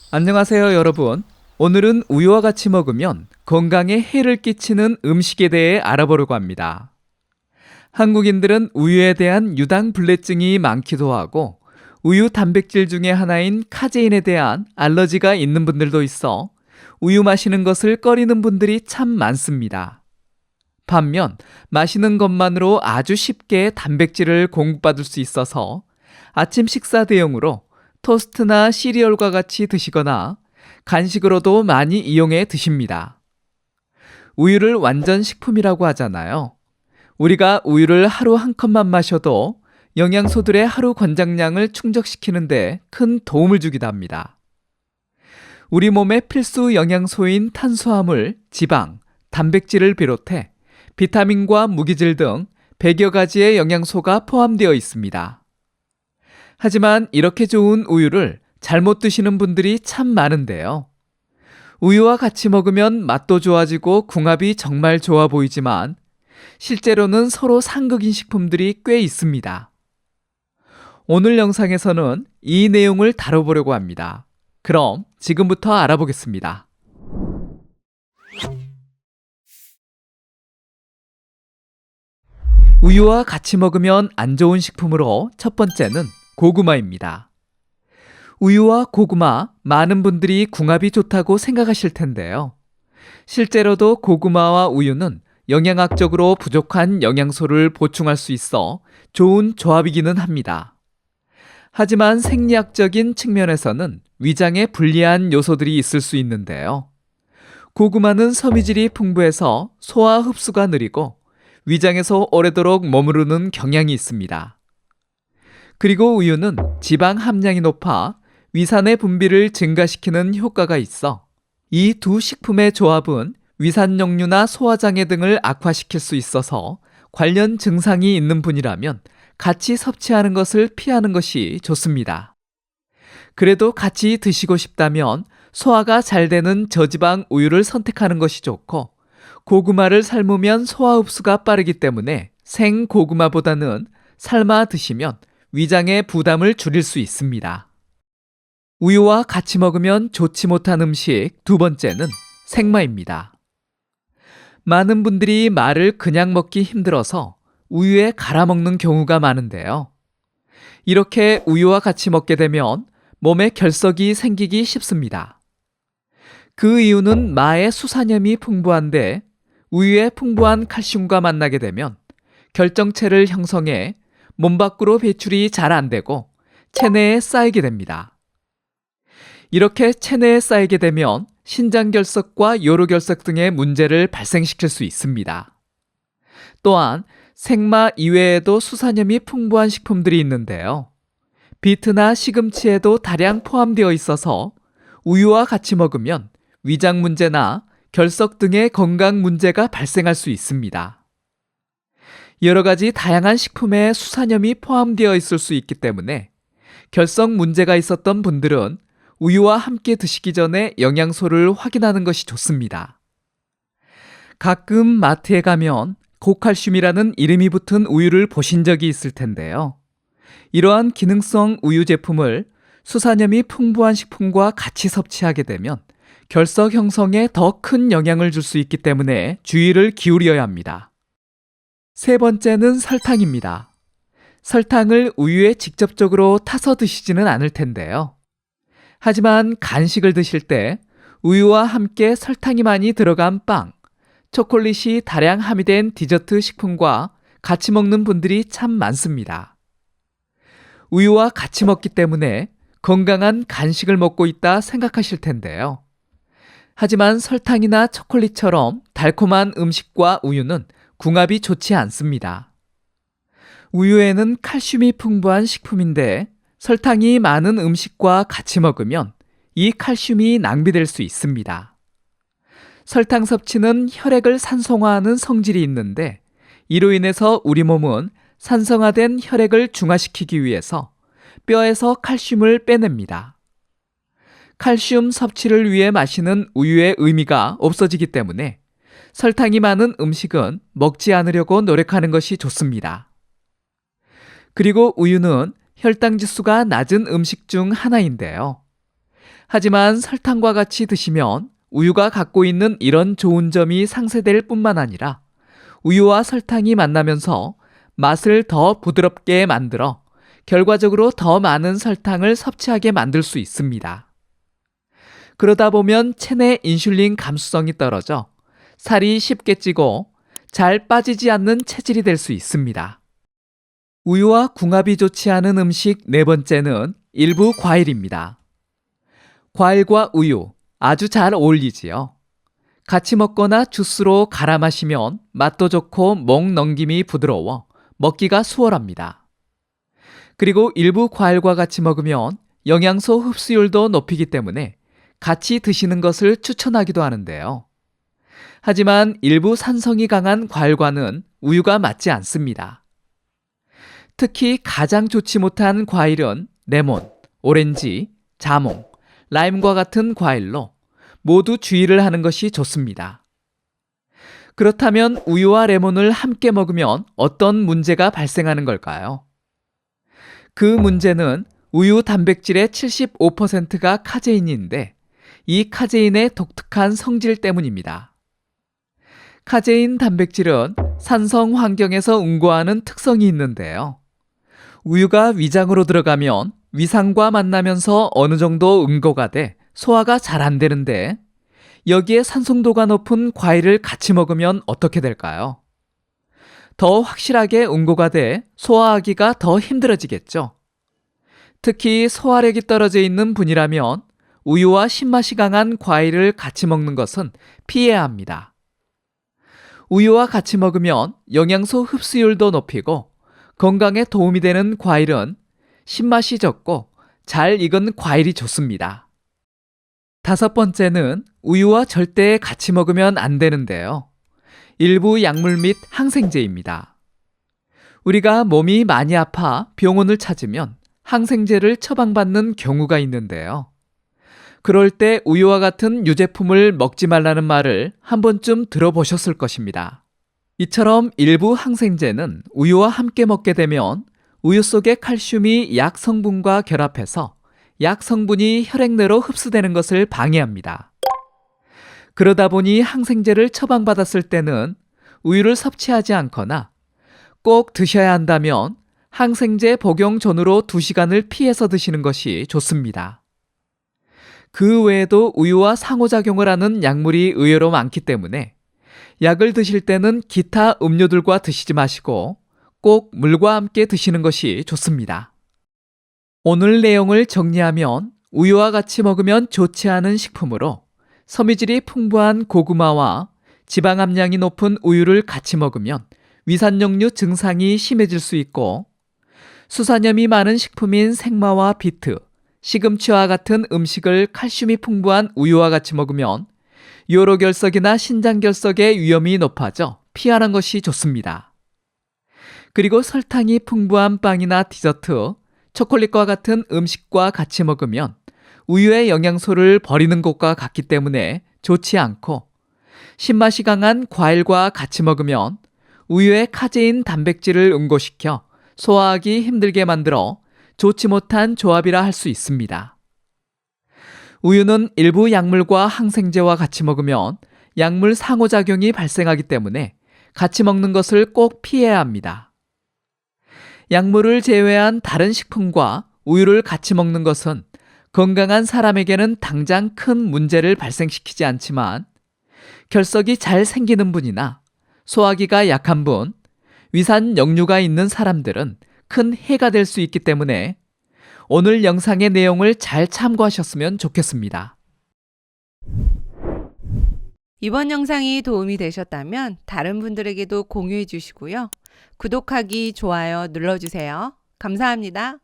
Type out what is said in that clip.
안녕하세요, 여러분. 오늘은 우유와 같이 먹으면 건강에 해를 끼치는 음식에 대해 알아보려고 합니다. 한국인들은 우유에 대한 유당 불내증이 많기도 하고 우유 단백질 중에 하나인 카제인에 대한 알러지가 있는 분들도 있어 우유 마시는 것을 꺼리는 분들이 참 많습니다. 반면 마시는 것만으로 아주 쉽게 단백질을 공급받을 수 있어서 아침 식사 대용으로 토스트나 시리얼과 같이 드시거나 간식으로도 많이 이용해 드십니다. 우유를 완전 식품이라고 하잖아요. 우리가 우유를 하루 한 컵만 마셔도 영양소들의 하루 권장량을 충족시키는데 큰 도움을 주기도 합니다. 우리 몸의 필수 영양소인 탄수화물, 지방, 단백질을 비롯해 비타민과 무기질 등 100여 가지의 영양소가 포함되어 있습니다. 하지만 이렇게 좋은 우유를 잘못 드시는 분들이 참 많은데요. 우유와 같이 먹으면 맛도 좋아지고 궁합이 정말 좋아 보이지만 실제로는 서로 상극인 식품들이 꽤 있습니다. 오늘 영상에서는 이 내용을 다뤄보려고 합니다. 그럼 지금부터 알아보겠습니다. 우유와 같이 먹으면 안 좋은 식품으로 첫 번째는 고구마입니다. 우유와 고구마, 많은 분들이 궁합이 좋다고 생각하실 텐데요. 실제로도 고구마와 우유는 영양학적으로 부족한 영양소를 보충할 수 있어 좋은 조합이기는 합니다. 하지만 생리학적인 측면에서는 위장에 불리한 요소들이 있을 수 있는데요. 고구마는 섬유질이 풍부해서 소화 흡수가 느리고 위장에서 오래도록 머무르는 경향이 있습니다. 그리고 우유는 지방 함량이 높아 위산의 분비를 증가시키는 효과가 있어 이 두 식품의 조합은 위산역류나 소화장애 등을 악화시킬 수 있어서 관련 증상이 있는 분이라면 같이 섭취하는 것을 피하는 것이 좋습니다. 그래도 같이 드시고 싶다면 소화가 잘 되는 저지방 우유를 선택하는 것이 좋고 고구마를 삶으면 소화 흡수가 빠르기 때문에 생 고구마보다는 삶아 드시면 위장의 부담을 줄일 수 있습니다. 우유와 같이 먹으면 좋지 못한 음식 두 번째는 생마입니다. 많은 분들이 마를 그냥 먹기 힘들어서 우유에 갈아 먹는 경우가 많은데요. 이렇게 우유와 같이 먹게 되면 몸에 결석이 생기기 쉽습니다. 그 이유는 마의 수산염이 풍부한데 우유에 풍부한 칼슘과 만나게 되면 결정체를 형성해 몸 밖으로 배출이 잘 안 되고 체내에 쌓이게 됩니다. 이렇게 체내에 쌓이게 되면 신장결석과 요로결석 등의 문제를 발생시킬 수 있습니다. 또한 생마 이외에도 수산염이 풍부한 식품들이 있는데요. 비트나 시금치에도 다량 포함되어 있어서 우유와 같이 먹으면 위장 문제나 결석 등의 건강 문제가 발생할 수 있습니다. 여러 가지 다양한 식품에 수산염이 포함되어 있을 수 있기 때문에 결석 문제가 있었던 분들은 우유와 함께 드시기 전에 영양소를 확인하는 것이 좋습니다. 가끔 마트에 가면 고칼슘이라는 이름이 붙은 우유를 보신 적이 있을 텐데요. 이러한 기능성 우유 제품을 수산염이 풍부한 식품과 같이 섭취하게 되면 결석 형성에 더 큰 영향을 줄 수 있기 때문에 주의를 기울여야 합니다. 세 번째는 설탕입니다. 설탕을 우유에 직접적으로 타서 드시지는 않을 텐데요. 하지만 간식을 드실 때 우유와 함께 설탕이 많이 들어간 빵, 초콜릿이 다량 함유된 디저트 식품과 같이 먹는 분들이 참 많습니다. 우유와 같이 먹기 때문에 건강한 간식을 먹고 있다 생각하실 텐데요. 하지만 설탕이나 초콜릿처럼 달콤한 음식과 우유는 궁합이 좋지 않습니다. 우유에는 칼슘이 풍부한 식품인데 설탕이 많은 음식과 같이 먹으면 이 칼슘이 낭비될 수 있습니다. 설탕 섭취는 혈액을 산성화하는 성질이 있는데 이로 인해서 우리 몸은 산성화된 혈액을 중화시키기 위해서 뼈에서 칼슘을 빼냅니다. 칼슘 섭취를 위해 마시는 우유의 의미가 없어지기 때문에 설탕이 많은 음식은 먹지 않으려고 노력하는 것이 좋습니다. 그리고 우유는 혈당 지수가 낮은 음식 중 하나인데요. 하지만 설탕과 같이 드시면 우유가 갖고 있는 이런 좋은 점이 상쇄될 뿐만 아니라 우유와 설탕이 만나면서 맛을 더 부드럽게 만들어 결과적으로 더 많은 설탕을 섭취하게 만들 수 있습니다. 그러다 보면 체내 인슐린 감수성이 떨어져 살이 쉽게 찌고 잘 빠지지 않는 체질이 될 수 있습니다. 우유와 궁합이 좋지 않은 음식 네 번째는 일부 과일입니다. 과일과 우유 아주 잘 어울리지요. 같이 먹거나 주스로 갈아 마시면 맛도 좋고 목 넘김이 부드러워 먹기가 수월합니다. 그리고 일부 과일과 같이 먹으면 영양소 흡수율도 높이기 때문에 같이 드시는 것을 추천하기도 하는데요. 하지만 일부 산성이 강한 과일과는 우유가 맞지 않습니다. 특히 가장 좋지 못한 과일은 레몬, 오렌지, 자몽, 라임과 같은 과일로 모두 주의를 하는 것이 좋습니다. 그렇다면 우유와 레몬을 함께 먹으면 어떤 문제가 발생하는 걸까요? 그 문제는 우유 단백질의 75%가 카제인인데 이 카제인의 독특한 성질 때문입니다. 카제인 단백질은 산성 환경에서 응고하는 특성이 있는데요. 우유가 위장으로 들어가면 위산과 만나면서 어느 정도 응고가 돼 소화가 잘 안 되는데 여기에 산성도가 높은 과일을 같이 먹으면 어떻게 될까요? 더 확실하게 응고가 돼 소화하기가 더 힘들어지겠죠. 특히 소화력이 떨어져 있는 분이라면 우유와 신맛이 강한 과일을 같이 먹는 것은 피해야 합니다. 우유와 같이 먹으면 영양소 흡수율도 높이고 건강에 도움이 되는 과일은 신맛이 적고 잘 익은 과일이 좋습니다. 다섯 번째는 우유와 절대 같이 먹으면 안 되는데요. 일부 약물 및 항생제입니다. 우리가 몸이 많이 아파 병원을 찾으면 항생제를 처방받는 경우가 있는데요. 그럴 때 우유와 같은 유제품을 먹지 말라는 말을 한 번쯤 들어보셨을 것입니다. 이처럼 일부 항생제는 우유와 함께 먹게 되면 우유 속의 칼슘이 약 성분과 결합해서 약 성분이 혈액 내로 흡수되는 것을 방해합니다. 그러다 보니 항생제를 처방받았을 때는 우유를 섭취하지 않거나 꼭 드셔야 한다면 항생제 복용 전후로 2시간을 피해서 드시는 것이 좋습니다. 그 외에도 우유와 상호작용을 하는 약물이 의외로 많기 때문에 약을 드실 때는 기타 음료들과 드시지 마시고 꼭 물과 함께 드시는 것이 좋습니다. 오늘 내용을 정리하면 우유와 같이 먹으면 좋지 않은 식품으로 섬유질이 풍부한 고구마와 지방 함량이 높은 우유를 같이 먹으면 위산역류 증상이 심해질 수 있고 수산염이 많은 식품인 생마와 비트, 시금치와 같은 음식을 칼슘이 풍부한 우유와 같이 먹으면 요로결석이나 신장결석의 위험이 높아져 피하는 것이 좋습니다. 그리고 설탕이 풍부한 빵이나 디저트, 초콜릿과 같은 음식과 같이 먹으면 우유의 영양소를 버리는 것과 같기 때문에 좋지 않고 신맛이 강한 과일과 같이 먹으면 우유의 카제인 단백질을 응고시켜 소화하기 힘들게 만들어 좋지 못한 조합이라 할 수 있습니다. 우유는 일부 약물과 항생제와 같이 먹으면 약물 상호작용이 발생하기 때문에 같이 먹는 것을 꼭 피해야 합니다. 약물을 제외한 다른 식품과 우유를 같이 먹는 것은 건강한 사람에게는 당장 큰 문제를 발생시키지 않지만 결석이 잘 생기는 분이나 소화기가 약한 분, 위산 역류가 있는 사람들은 큰 해가 될 수 있기 때문에 오늘 영상의 내용을 잘 참고하셨으면 좋겠습니다. 이번 영상이 도움이 되셨다면 다른 분들에게도 공유해 주시고요. 구독하기, 좋아요 눌러주세요. 감사합니다.